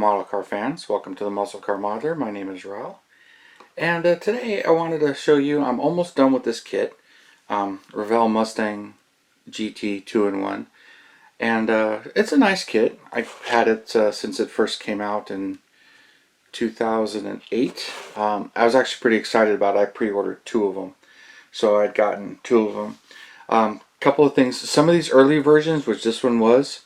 model car fans. Welcome to the Muscle Car Modeler. My name is Revell. And today I wanted to show you, I'm almost done with this kit. Revell Mustang GT 2-in-1. And it's a nice kit. I've had it since it first came out in 2008. I was actually pretty excited about it. I pre-ordered two of them. So I'd gotten two of them. Couple of things. Some of these early versions, which this one was,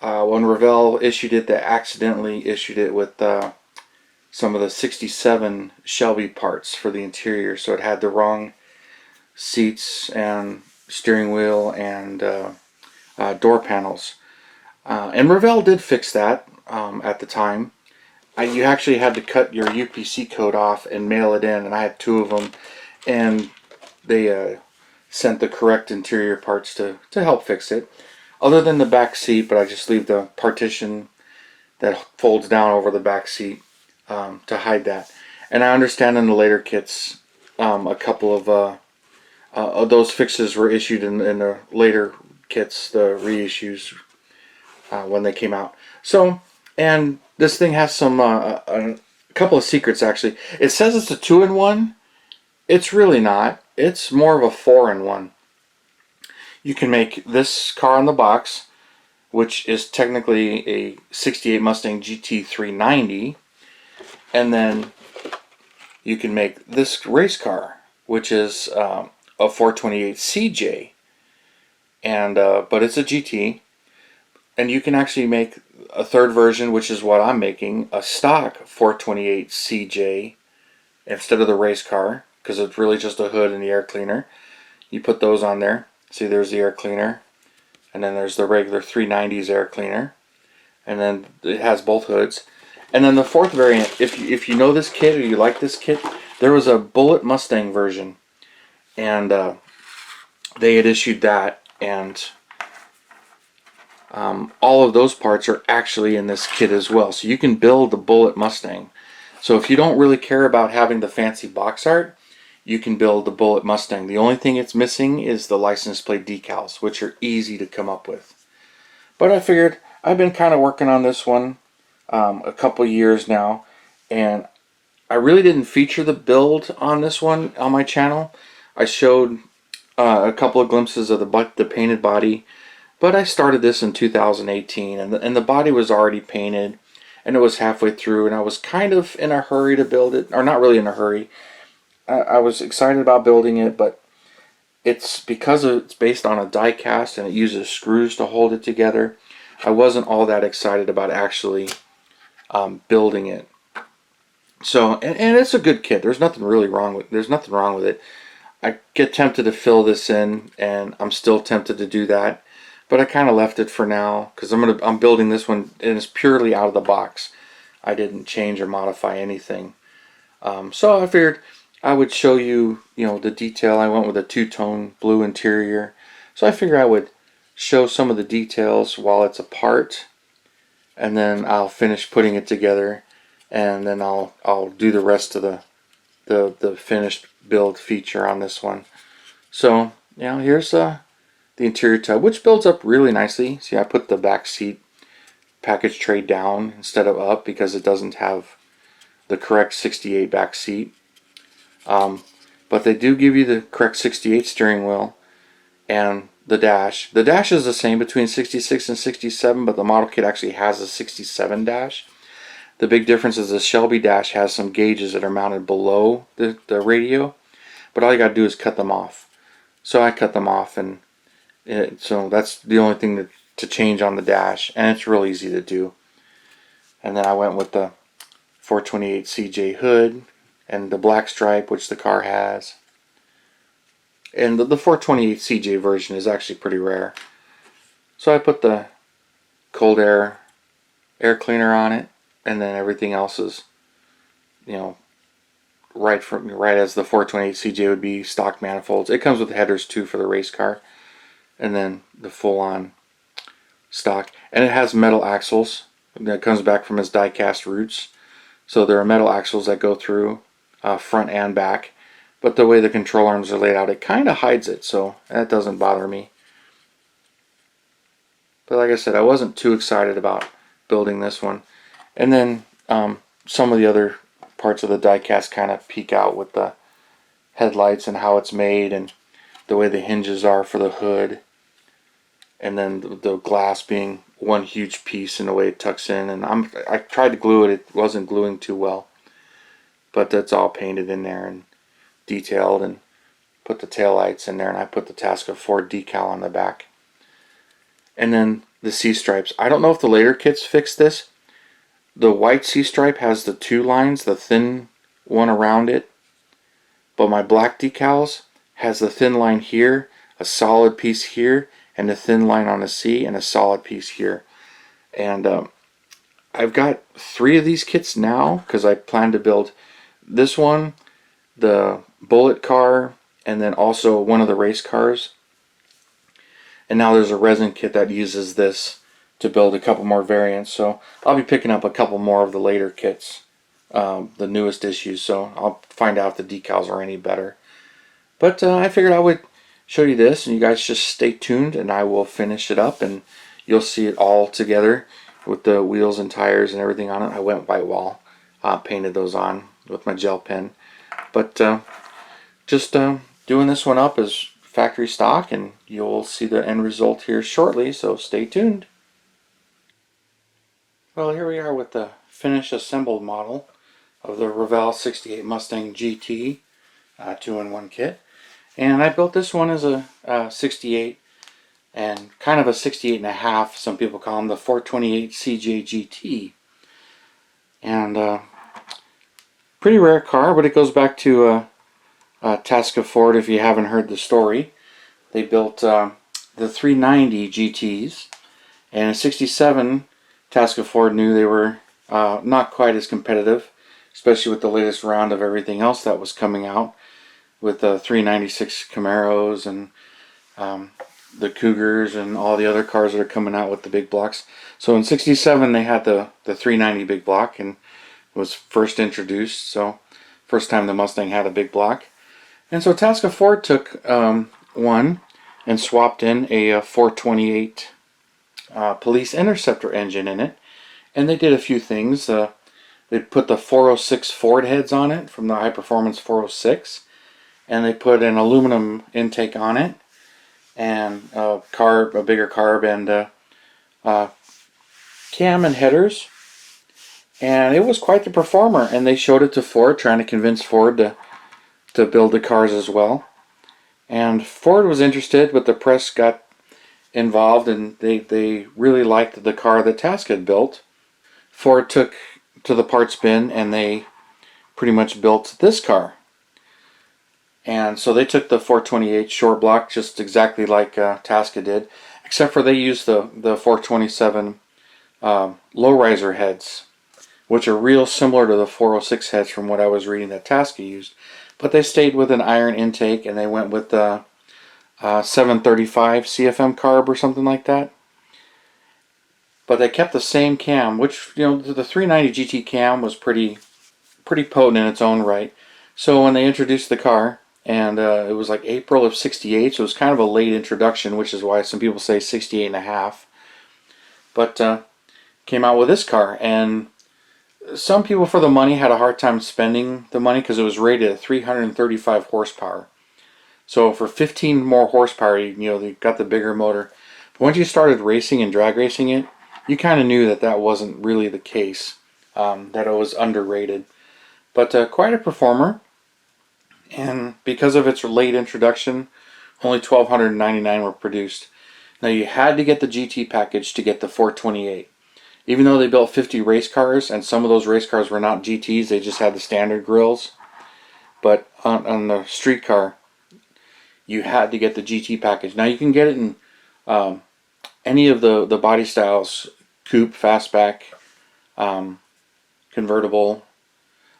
when Revell issued it, they accidentally issued it with some of the 67 Shelby parts for the interior, so it had the wrong seats and steering wheel and door panels. And Revell did fix that at the time. You actually had to cut your UPC code off and mail it in, and I had two of them, and they sent the correct interior parts to help fix it. Other than the back seat, but I just leave the partition that folds down over the back seat to hide that. And I understand in the later kits, a couple of those fixes were issued in the later kits, the reissues, when they came out. So, and this thing has some a couple of secrets actually. It says it's a 2-in-1. It's really not. It's more of a 4-in-1. You can make this car on the box, which is technically a 68 Mustang GT 390, and then you can make this race car, which is a 428 CJ, and but it's a GT, and you can actually make a third version, which is what I'm making, a stock 428 CJ instead of the race car, because it's really just a hood and the air cleaner. You put those on there. See, there's the air cleaner, and then there's the regular 390's air cleaner, and then it has both hoods. And then the fourth variant, if you know this kit or you like this kit, there was a Bullet Mustang version, and they had issued that, and all of those parts are actually in this kit as well. So you can build the Bullet Mustang. So if you don't really care about having the fancy box art, you can build the Bullet Mustang. The only thing it's missing is the license plate decals, which are easy to come up with. But I figured, I've been kind of working on this one a couple years now, and I really didn't feature the build on this one on my channel. I showed a couple of glimpses of the painted body, but I started this in 2018, and the body was already painted, and it was halfway through, and I was kind of in a hurry to build it, or not really in a hurry. I was excited about building it, but it's because it's based on a die cast and it uses screws to hold it together. I wasn't all that excited about actually building it. So, and it's a good kit. There's nothing really wrong with. There's nothing wrong with it. I get tempted to fill this in, and I'm still tempted to do that, but I kind of left it for now because I'm building this one, and it's purely out of the box. I didn't change or modify anything. So I figured I would show you, the detail. I went with a two-tone blue interior. So I figure I would show some of the details while it's apart, and then I'll finish putting it together, and then I'll do the rest of the finished build feature on this one. So, here's the interior tub, which builds up really nicely. See, I put the back seat package tray down instead of up because it doesn't have the correct 68 back seat. But they do give you the correct 68 steering wheel and the dash. The dash is the same between 66 and 67, but the model kit actually has a 67 dash. The big difference is the Shelby dash has some gauges that are mounted below the radio, but all you got to do is cut them off. So I cut them off, and so that's the only thing to change on the dash, and it's real easy to do. And then I went with the 428 CJ hood and the black stripe, which the car has. And the 428 CJ version is actually pretty rare. So I put the cold air cleaner on it, and then everything else is, right as the 428 CJ would be, stock manifolds. It comes with headers too for the race car, and then the full-on stock. And it has metal axles that comes back from its die-cast roots. So there are metal axles that go through front and back, but the way the control arms are laid out, it kind of hides it, so that doesn't bother me. But like I said, I wasn't too excited about building this one, And then some of the other parts of the diecast kind of peek out with the headlights and how it's made and the way the hinges are for the hood. And then the glass being one huge piece and the way it tucks in. And I tried to glue it. It wasn't gluing too well. But that's all painted in there and detailed, and put the taillights in there, and I put the Tasca Ford decal on the back. And then the C-stripes. I don't know if the later kits fixed this. The white C-stripe has the two lines, the thin one around it. But my black decals has the thin line here, a solid piece here, and a thin line on the C, and a solid piece here. And I've got 3 of these kits now because I plan to build this one, the bullet car, and then also one of the race cars. And now there's a resin kit that uses this to build a couple more variants. So I'll be picking up a couple more of the later kits, the newest issues. So I'll find out if the decals are any better. But I figured I would show you this, and you guys just stay tuned, and I will finish it up, and you'll see it all together with the wheels and tires and everything on it. I went white wall, painted those on with my gel pen. But just doing this one up as factory stock, and you'll see the end result here shortly, so stay tuned. Well, here we are with the finished assembled model of the Revell 68 Mustang GT 2-in-1 kit. And I built this one as a 68 and kind of a 68 and a half. Some people call them the 428 CJ GT. And pretty rare car, but it goes back to Tasca Ford. If you haven't heard the story, they built the 390 GTs, and in '67 Tasca Ford knew they were not quite as competitive, especially with the latest round of everything else that was coming out with the 396 Camaros and the Cougars and all the other cars that are coming out with the big blocks. So in '67 they had the 390 big block, and it was first introduced, so first time the Mustang had a big block. And so Tasca Ford took one and swapped in a 428 Police Interceptor engine in it, and they did a few things. They put the 406 Ford heads on it from the High Performance 406, and they put an aluminum intake on it, and a bigger carb, and cam and headers, and it was quite the performer. And they showed it to Ford, trying to convince Ford to build the cars as well. And Ford was interested, but the press got involved, and they really liked the car that Tasca had built. Ford took to the parts bin, and they pretty much built this car. And so they took the 428 short block just exactly like Tasca did, except for they used the 427 low-riser heads, which are real similar to the 406 heads from what I was reading that Tasca used. But they stayed with an iron intake, and they went with the 735 CFM carb or something like that. But they kept the same cam, which, you know, the 390 GT cam was pretty potent in its own right. So when they introduced the car, and it was like April of '68, so it was kind of a late introduction, which is why some people say 68 and a half. But came out with this car, and some people for the money had a hard time spending the money because it was rated at 335 horsepower. So for 15 more horsepower, you know, they got the bigger motor. But once you started racing and drag racing it, you kind of knew that that wasn't really the case, that it was underrated. But quite a performer. And because of its late introduction, only 1,299 were produced. Now you had to get the GT package to get the 428. Even though they built 50 race cars, and some of those race cars were not GTs, they just had the standard grills. But on the street car, you had to get the GT package. Now you can get it in any of the body styles: coupe, fastback, convertible.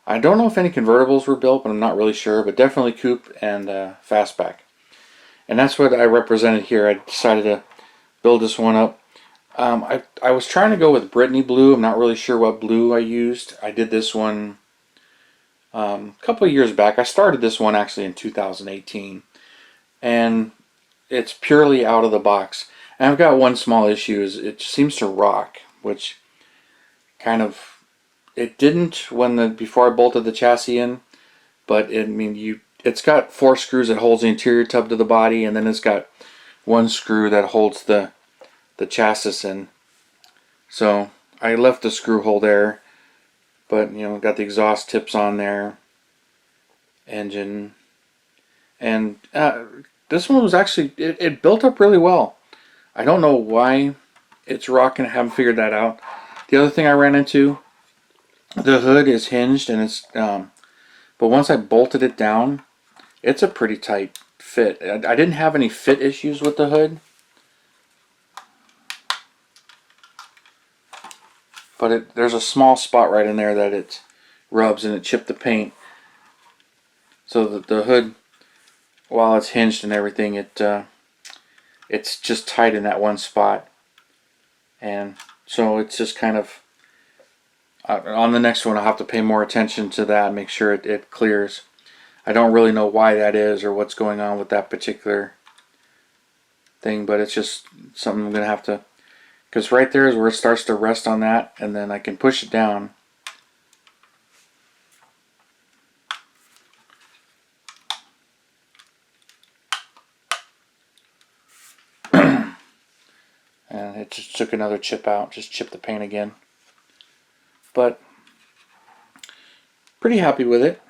I don't know if any convertibles were built, but I'm not really sure. But definitely coupe and fastback. And that's what I represented here. I decided to build this one up. I was trying to go with Brittany blue. I'm not really sure what blue I used. I did this one a couple of years back. I started this one actually in 2018. And it's purely out of the box. And I've got one small issue, is it seems to rock, which kind of it didn't before I bolted the chassis in, but it's got 4 screws that holds the interior tub to the body, and then it's got 1 screw that holds the chassis in. So I left the screw hole there, but got the exhaust tips on there, engine, and this one was actually it built up really well. I don't know why it's rocking. I haven't figured that out. The other thing I ran into, the hood is hinged, and it's but once I bolted it down, it's a pretty tight fit. I didn't have any fit issues with the hood, but there's a small spot right in there that it rubs and it chipped the paint. So the hood, while it's hinged and everything, it's just tight in that one spot, and so it's just kind of on the next one I'll have to pay more attention to that and make sure it clears. I don't really know why that is or what's going on with that particular thing, but it's just something I'm gonna have to, because right there is where it starts to rest on that, and then I can push it down. And it just took another chip out, just chipped the paint again. But pretty happy with it.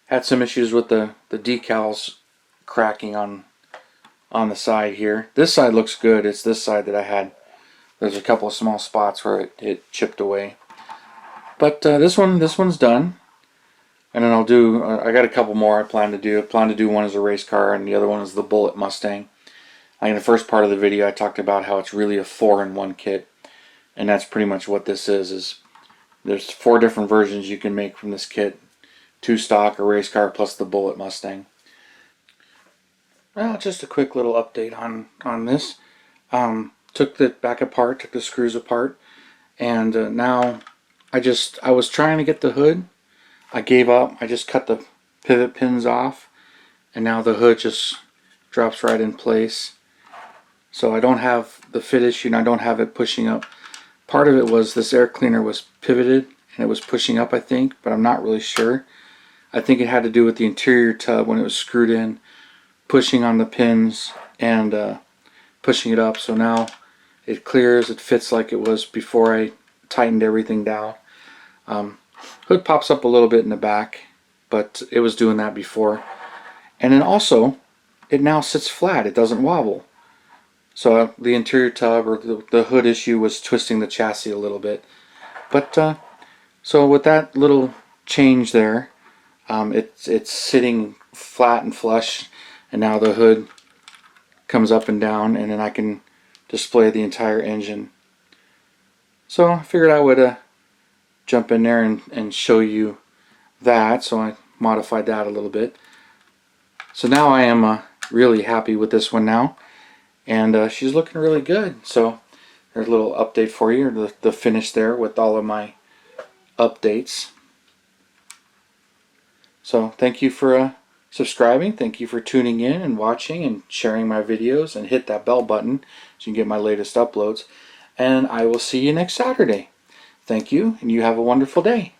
Had some issues with the decals cracking on the side here. This side looks good. It's this side that I had. There's a couple of small spots where it chipped away. But this one's done. And then I'll do, I got a couple more I plan to do. I plan to do one as a race car, and the other one is the Bullet Mustang. In the first part of the video I talked about how it's really a 4-in-1 kit, and that's pretty much what this is there's 4 different versions you can make from this kit. 2 stock, a race car, plus the Bullet Mustang. Well, just a quick little update on this. Took the back apart, took the screws apart, and now I was trying to get the hood. I gave up. I just cut the pivot pins off, and now the hood just drops right in place. So I don't have the fit issue, and I don't have it pushing up. Part of it was this air cleaner was pivoted and it was pushing up, I think, but I'm not really sure. I think it had to do with the interior tub when it was screwed in, pushing on the pins and pushing it up. So now it clears, it fits like it was before I tightened everything down. Hood pops up a little bit in the back, but it was doing that before. And then also, it now sits flat, it doesn't wobble. So the interior tub or the hood issue was twisting the chassis a little bit. But so with that little change there, it's sitting flat and flush, and now the hood comes up and down, and then I can display the entire engine. So I figured I would jump in there and show you that. So I modified that a little bit. So now I am really happy with this one now. And she's looking really good. So there's a little update for you, the finish there with all of my updates. So thank you for subscribing. Thank you for tuning in and watching and sharing my videos, and hit that bell button so you can get my latest uploads. And I will see you next Saturday. Thank you, and you have a wonderful day.